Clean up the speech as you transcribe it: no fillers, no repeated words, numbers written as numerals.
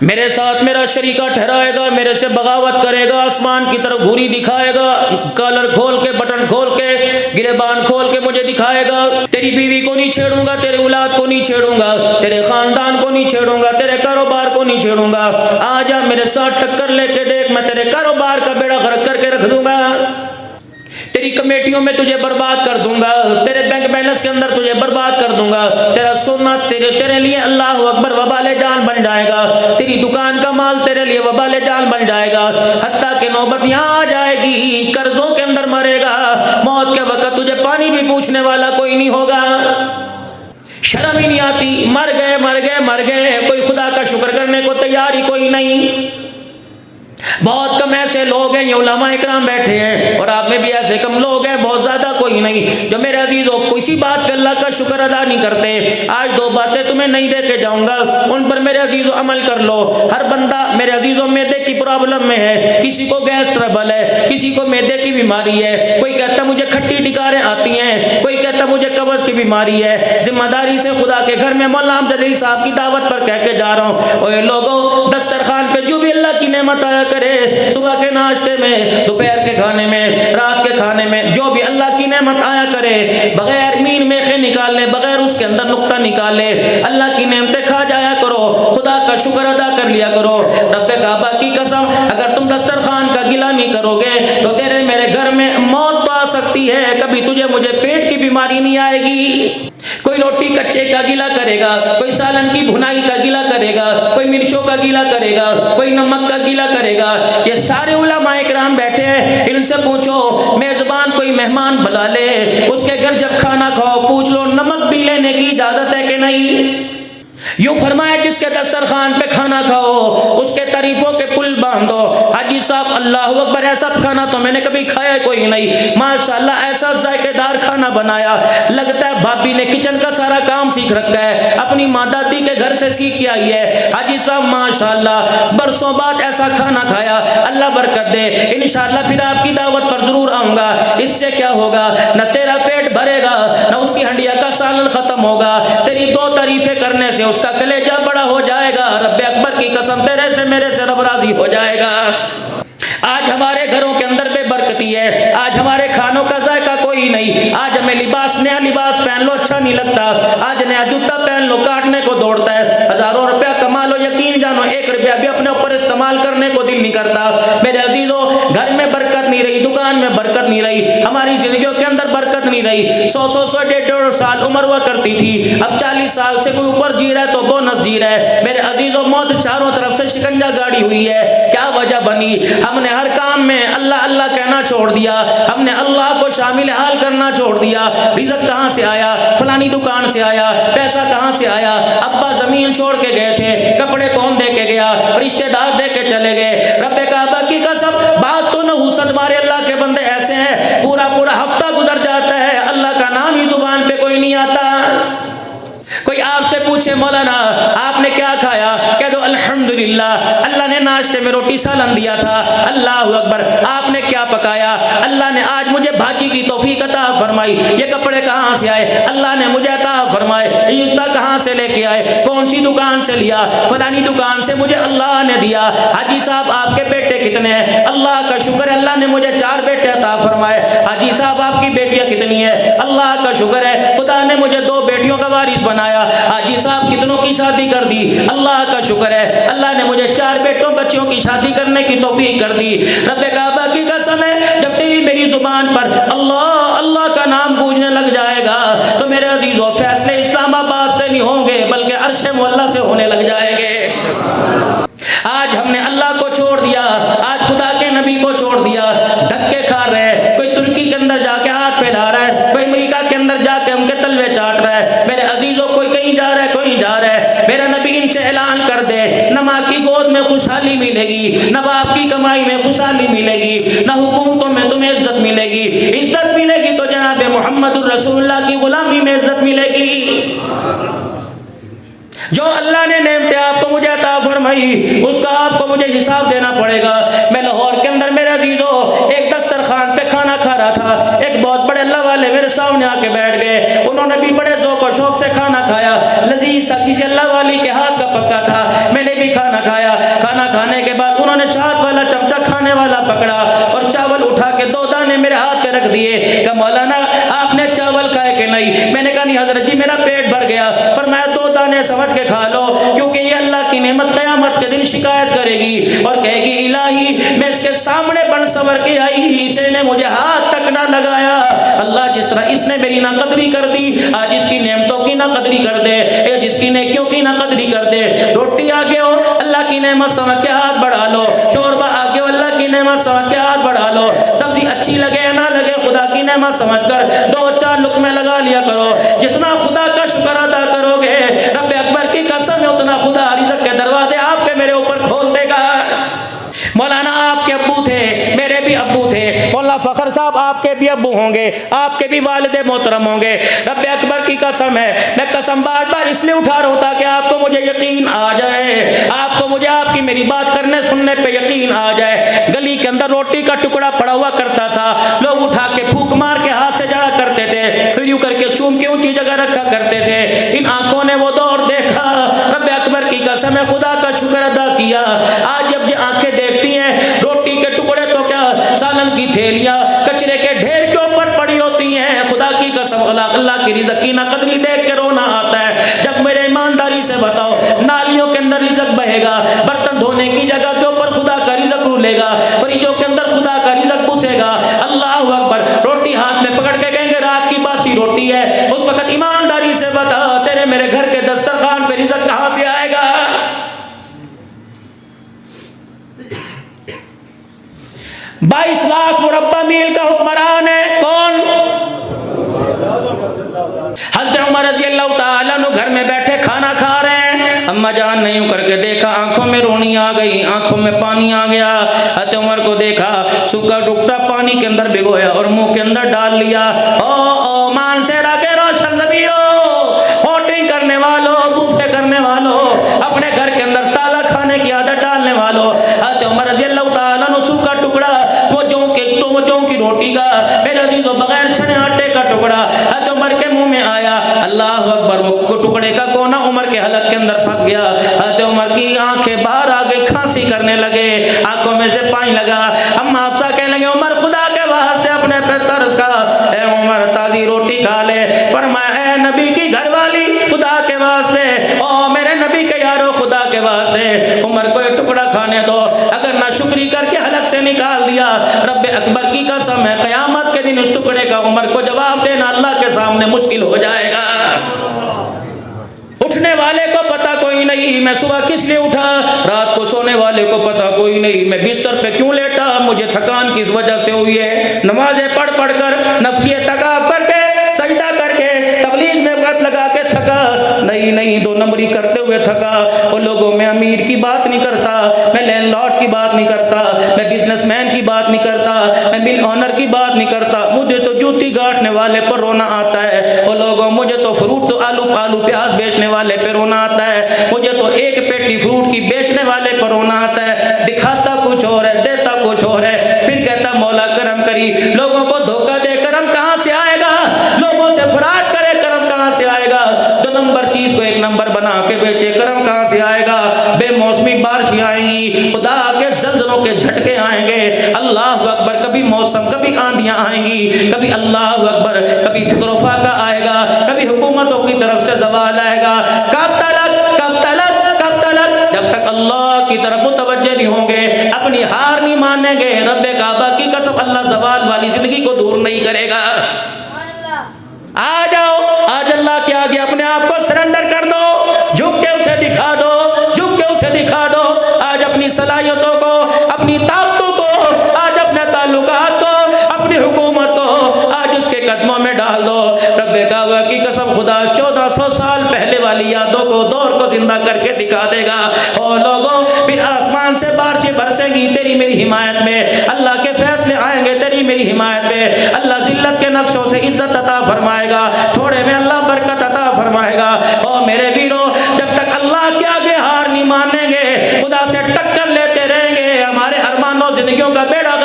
میرے ساتھ میرا شریکہ ٹھہرائے گا، میرے سے بغاوت کرے گا، آسمان کی طرف گھوری دکھائے گا، کالر کھول کے بٹن کھول کے گریبان کھول کے مجھے دکھائے گا، تیری بیوی کو نہیں چھیڑوں گا، تیرے اولاد کو نہیں چھیڑوں گا، تیرے خاندان کو نہیں چھیڑوں گا، تیرے کاروبار کو نہیں چھیڑوں گا، آ جا میرے ساتھ ٹکر لے کے دیکھ، میں تیرے کاروبار کا بیڑا غرق کر کے رکھ دوں گا، تیری کمیٹیوں میں تجھے برباد کر دوں گا، تیرے بینک بیلنس کے اندر تجھے برباد کر دوں گا، تیرا سونا تیرے لیے اللہ اکبر وبال جان بن جائے گا، تیری دکان کا مال تیرے لیے وبال جان بن جائے گا، حتیٰ کہ نوبت یہاں آ جائے گی قرضوں کے اندر مرے گا، موت کے وقت تجھے پانی بھی پوچھنے والا کوئی نہیں ہوگا، شرم ہی نہیں آتی، مر گئے، کوئی خدا کا شکر کرنے کو تیار ہی کوئی نہیں۔ بہت کم ایسے لوگ ہیں، یہ علماء اکرام بیٹھے ہیں اور آپ میں بھی ایسے کم لوگ ہیں، بہت زیادہ کوئی نہیں، جو میرے عزیزوں کسی بات پہ اللہ کا شکر ادا نہیں کرتے۔ آج دو باتیں تمہیں نہیں دے کے جاؤں گا، ان پر میرے عزیزوں عمل کر لو۔ ہر بندہ میرے عزیزوں معدے کی پرابلم میں ہے، کسی کو گیس ٹربل ہے، کسی کو معدے کی بیماری ہے، کوئی کہتا مجھے کھٹی ڈکاریں آتی ہیں، کوئی کہتا مجھے قبض کی بیماری ہے۔ ذمہ داری سے خدا کے گھر میں مولانا امجد علی صاحب کی دعوت پر کہہ کے جا رہا ہوں، اوے لوگوں، دسترخوان پہ جو بھی اللہ کی نعمت آیا کرے، صبح کے ناشتے میں، دوپہر کے کھانے میں، رات کے کھانے میں، جو بھی اللہ کی نعمت آیا کرے، بغیر مین میخے نکالے، بغیر اس کے اندر نقطہ نکالے، اللہ کی نعمتیں کھا جایا کرو، خدا کا شکر ادا کر لیا کرو۔ رب کعبہ کی قسم، اگر تم دسترخوان کا گلہ نہیں کرو گے تو تیرے میرے گھر میں موت تو آ سکتی ہے، کبھی تجھے مجھے پیٹ کی بیماری نہیں آئے گی۔ کوئی روٹی کچے کا گیلا کرے گا، کوئی سالن کی بھنائی کا گیلا کرے گا، کوئی مرچوں کا گیلا کرے گا، کوئی نمک کا گیلا کرے گا۔ یہ سارے علماء اکرام بیٹھے ہیں، ان سے پوچھو میزبان کوئی مہمان بلا لے، اس کے گھر جب کھانا کھاؤ پوچھ لو نمک بھی لینے کی اجازت ہے کہ نہیں۔ یوں فرمایا جس کے دسترخوان پہ کھانا کھاؤ اس کے تعریفوں کے پل باندھو۔ حاجی صاحب اللہ اکبر، ایسا کھانا تو میں نے کبھی کھایا کوئی نہیں، ماشاءاللہ ایسا ذائقے دار کھانا بنایا، لگتا ہے بھابی نے کچن کا سارا کام سیکھ رکھا ہے، اپنی ماں دادی کے گھر سے سیکھ کے آئی ہے۔ حاجی صاحب ماشاءاللہ برسوں بعد ایسا کھانا کھایا، اللہ برکت دے، انشاءاللہ پھر آپ کی دعوت پر ضرور آؤں گا۔ اس سے کیا ہوگا، نہ تیرا پیٹ بھرے گا، نہ اس کی ہنڈیا کا سالن ختم ہوگا، تیری دو تعریفیں کرنے سے اس کا کلیجہ بڑا ہو جائے گا، رب اکبر کی قسم تیرے سے میرے سے رب راضی ہو جائے گا۔ آج ہمارے گھروں کے اندر بے برکتی ہے، آج ہمارے کھانوں کا ذائقہ کوئی نہیں، آج ہمیں نیا لباس پہن لو اچھا نہیں لگتا، آج نیا جوتا پہن لو کاٹنے کو دوڑتا ہے، ہزاروں روپیہ کما لو یقین جانو ایک روپیہ بھی اپنے اوپر استعمال کرنے کو دل نہیں کرتا۔ میرے عزیزوں گھر میں برکت نہیں رہی، دکان میں برکت نہیں رہی، ہماری زندگیوں کے اندر برکت نہیں رہی۔ 100 150 سال عمر ہوا کرتی تھی، اب 40 سال سے کوئی اوپر جی رہا ہے تو بونس جی رہا ہے۔ میرے عزیزوں موت چاروں طرف سے شکنجہ گاڑی ہوئی ہے، کیا وجہ بنی؟ ہم نے ہر کام میں اللہ اللہ کہنا چھوڑ دیا، ہم نے اللہ کو شامل حال کرنا چھوڑ دیا۔ رزق کہاں سے آیا؟ فلانی دکان سے آیا، پیسہ کہاں سے آیا؟ ابا زمین چھوڑ کے گئے تھے، کپڑے کون دے کے گیا؟ رشتہ دار دے کے چلے گئے۔ رب کعبہ کی قسم بات تو نہ حسد مارے، اللہ کے بندے ایسے ہیں پورا ہفتہ گزر جاتا ہے اللہ کا نام ہی زبان پہ کوئی نہیں آتا۔ کوئی آپ سے پوچھے مولانا آپ نے کیا کھایا، کہہ دو الحمدللہ اللہ نے ناشتے میں روٹی سالن دیا تھا، اللہ اکبر۔ آپ نے کیا پکایا؟ اللہ نے آج مجھے بھاجی کی توفیق عطا فرمائی۔ یہ کپڑے کہاں سے آئے؟ اللہ نے مجھے عطا فرمائے۔ یہ جوتا کہاں سے لے کے آئے؟ کون سی دکان سے لیا؟ فلانی دکان سے مجھے اللہ نے دیا۔ حاجی صاحب آپ کے بیٹے کتنے ہیں؟ اللہ کا شکر ہے اللہ نے مجھے 4 بیٹے عطا فرمائے۔ حاجی صاحب آپ کی بیٹیاں کتنی ہیں؟ اللہ کا شکر ہے خدا نے مجھے 2 بیٹیوں کا وارث بنایا۔ حاجی صاحب کتنوں کی شادی کر دی؟ اللہ کا شکر ہے اللہ نے مجھے 4 بیٹوں بچیوں کی شادی کرنے کی توفیق کر دی۔ رب کعبہ کی قسم ہے جب تیری میری زبان پر اللہ اللہ کا نام گونجنے لگ جائے گا تو میرے عزیزوں فیصلے اسلام آباد سے نہیں ہوں گے بلکہ عرش معلیٰ سے ہونے لگ جائیں گے۔ آج ہم نے اللہ کو چھوڑ دیا، آج خدا کے نبی کو چھوڑ دیا، دھکے کھا رہے ہیں۔ کوئی ترکی کے اندر جا کے ہاتھ پھیلا رہا ہے، کوئی امریکہ کے اندر جا کے ان کے تلوے چاٹ رہا ہے۔ میرے عزیزوں کوئی کہیں جا رہا ہے، کوئی جا رہا ہے۔ میرا نبی ان سے اعلان کر دے نہ ماں کی گود میں خوشحالی ملے گی، نہ باپ کی کمائی میں خوشحالی ملے گی، نہ حکومتوں میں تمہیں عزت ملے گی۔ عزت ملے گی تو جناب محمد الرسول اللہ کی غلامی میں عزت ملے گی۔ جو اللہ نے نعمتیں آپ کو مجھے عطا فرمائی اس کا آپ کو مجھے حساب دینا پڑے گا۔ میں لاہور کے اندر میرے عزیزوں ایک دسترخوان پہ کھانا کھا رہا تھا، ایک بہت بڑے اللہ والے میرے سامنے آ کے بیٹھ گئے، انہوں نے بھی بڑے ذوق شوق اور شوق سے کھانا کھایا، لذیذ تھا، کسی اللہ والی کے ہاتھ کا پکا تھا، میں نے بھی کھانا کھایا۔ کھانا کھانے کے بعد انہوں نے چاٹ والا چمچہ کھانے والا پکڑا اور چاول اٹھا کے 2 دانے میرے ہاتھ پہ رکھ دیے کہ مولانا آپ نے چاول کھائے کہ نہیں؟ میں نے کہا نہیں حضرت جی میرا پیٹ بھر گیا۔ فرمایا 2 دانے سمجھ کے کھا لو، کیونکہ یہ اللہ کی نعمت قیامت کے دن شکایت کرے گی اور کہے گی الہی میں اس کے سامنے بن سور کے آئی، اسے نے مجھے ہاتھ تک نہ لگایا، اللہ جس طرح اس نے میری نہ قدری کر دی، آج اس کی نعمتوں کی نہ قدری کر دے، جس کی نیکیوں کی نہ قدری کر دے۔ روٹی آگے ہو اللہ کی نعمت سمجھ کے ہاتھ بڑھا لو، شوربہ آگے ہو اللہ کی نعمت سمجھ کے ہاتھ بڑھا لو، سبزی اچھی لگے یا نہ لگے خدا کی نعمت سمجھ کر 2-4 لقمے لگا لیا کرو۔ جتنا خدا کا شکر ادا کرو گے رب اکبر کی قسم ہے اتنا خدا رزق کے دروازے آپ کے میرے اوپر کھول دے گا۔ مولانا آپ کے ابو تھے، میرے بھی ابو تھے، مولانا فخر صاحب آپ کے بھی ابو ہوں گے، آپ کے بھی والد محترم ہوں گے۔ رب اکبر کی قسم ہے، میں قسم بار بار اس لیے اٹھا رہا ہوں تاکہ آپ کو مجھے یقین آ جائے، آپ کو مجھے آپ کی میری بات کرنے سننے پہ یقین آ جائے۔ گلی کے اندر روٹی کا ٹکڑا پڑا ہوا کرتا تھا، لوگ اٹھا کے پھونک مار کے ہاتھ سے جڑا کرتے تھے، پھر یوں کر کے چوم کے اونچی جگہ رکھا کرتے تھے۔ ان آنکھوں نے وہ دور دیکھا، رب اکبر کی قسم ہے خدا کا شکر ادا کیا۔ آج جب یہ آنکھیں دیکھتی ہیں روٹی کے ٹکڑے تو کیا سالن کی تھیلیاں کچرے کے ڈھیر کے اوپر پڑی ہوتی ہیں، خدا کی قسم اللہ کی رزق کی نہ قدری دیکھ کے رونا آتا ہے۔ جب میرے ایمانداری سے بتاؤ نالیوں کے اندر رزق بہے گا، برتن دھونے کی جگہ کے اوپر خدا کا رزق رولے گا، فریجوں کے اندر خدا کا رزق پوسے گا، اللہ اکبر، روٹی ہاتھ میں پکڑ کے کہیں گے رات کی باسی روٹی ہے، اس وقت ایمانداری سے بتا تیرے میرے گھر کے دسترخوان پہ رزق کہاں سے آئے گا؟ 22 لاکھ مربع میل کا حکمران ہے کون؟ حضرت عمر رضی اللہ تعالیٰ عنہ گھر میں بیٹھے کھانا کھا رہے ہیں، اما جان نے یوں کر کے دیکھا، آنکھوں میں رونی آ گئی، آنکھوں میں پانی آ گیا۔ حضرت عمر کو دیکھا، سوکھا ٹکڑا پانی کے اندر بھگویا اور منہ کے اندر ڈال لیا۔ او مان سے راکے روشن زبیرو، ہوٹنگ کرنے والوں، بوفے کرنے والوں، اپنے گھر کے اندر تالا کھانے کی عادت ڈالنے والوں، حضرت عمر رضی اللہ تعالیٰ عنہ سوکھا ٹکڑا وہ جو کی روٹی کا، میرے عزیزوں بغیر چھنے آٹے کا ٹکڑا حضرت عمر کے منہ میں آیا، اللہ اکبر، وہ ٹکڑے کا کونا عمر کے حلق کے اندر پھنس گیا۔ حضرت عمر کی آنکھیں باہر آ گئی، کھانسی کرنے لگے، آنکھوں میں سے پانی لگا۔ اما حفصہ کہنے لگے عمر خدا کے واسطے اپنے پہ ترس کھا، اے عمر تازی روٹی کھا لے۔ فرمایا اے نبی کی گھر والی خدا کے واسطے، او میرے نبی کے یارو خدا کے واسطے عمر کو ایک ٹکڑا کھانے دو، اگر نہ شکری کر کے حلق سے نکال دیا، رب اکبر کی قسم ہے قیامت کے دن اس ٹکڑے کا عمر کو جواب دینا اللہ کے سامنے مشکل ہو جائے گا۔ اٹھنے والے کو پتا کوئی نہیں میں صبح کس لیے اٹھا، رات کو سونے والے کو پتا کوئی نہیں میں بستر پہ کیوں لیٹا، مجھے تھکان کس وجہ سے ہوئی ہے، نمازیں پڑھ پڑھ کر، نفلی اعتکاف کر کے، سجدہ کر کے، تبلیغ میں وقت لگا کے تھکا نہیں 2 نمبری کرتے ہوئے تھکا۔ وہ لوگوں میں امیر کی بات نہیں کرتا، میں لینڈ لارڈ کی بات نہیں کرتا، میں بزنس مین کی بات نہیں کرتا، میں مل آنر کی بات نہیں کرتا، مجھے تو جوتی گاٹنے والے پر رونا آتا ہے۔ وہ لوگوں مجھے تو فروٹ تو آلو پیاز بیچنے والے پہ رونا آتا ہے، مجھے تو ایک پیٹی فروٹ کی بیچنے والے پر رونا آتا ہے، دکھاتا کچھ اور ہے دیتا کچھ اور ہے، پھر کہتا مولا کرم کری، لوگوں کو دھوکہ دے کرم کہاں سے آئے گا، لوگوں سے فراڈ کرے کرم کہاں سے آئے گا، 2 نمبر چیز کو 1 نمبر بنا کے بیچے کرم کہاں سے آئے گا، بے موسمی بارشیں آئیں گی، خدا کے زلزلوں کے جھٹکے آئیں گے، اللہ اکبر، کبھی موسم کبھی آندیاں آئیں گی، کبھی اللہ اکبر، کبھی فکر و فاقہ آئے گا، کبھی حکومتوں کی طرف سے زوال آئے گا، کب تلک جب تک اللہ کی طرف متوجہ نہیں ہوں گے، اپنی ہار نہیں مانیں گے، رب کعبہ کی قسم اللہ زوال والی زندگی کو دور نہیں کرے گا۔ آ جاؤ آج اللہ کے آگے اپنے آپ کو سرنڈر کر دو، جھک کے اسے دکھا دو، جھک کے اسے دکھا دو، آج اپنی صلاحیتوں کو، اپنی طاقتوں کو، آج اپنے تعلقات کو، اپنی حکومت کو آج اس کے قدموں میں ڈال دو۔ رب کعبہ کی قسم خدا 1400 سال پہلے والی یادوں کو دور کو زندہ کر کے دکھا دے گا۔ اور لوگوں پھر آسمان سے بارشیں برسیں گی تیری میری حمایت میں، اللہ کے فیصلے آئیں گے تیری میری حمایت میں، اللہ ذلت کے نقشوں سے عزت عطا فرمائے گا، تھوڑے میں اللہ برکت عطا فرمائے گا۔ اور میرے ویرو جب تک اللہ کے آگے ہار نہیں مانیں گے، خدا سے ٹکر لیتے رہیں گے، ہمارے ارمانوں زندگیوں کا بیڑا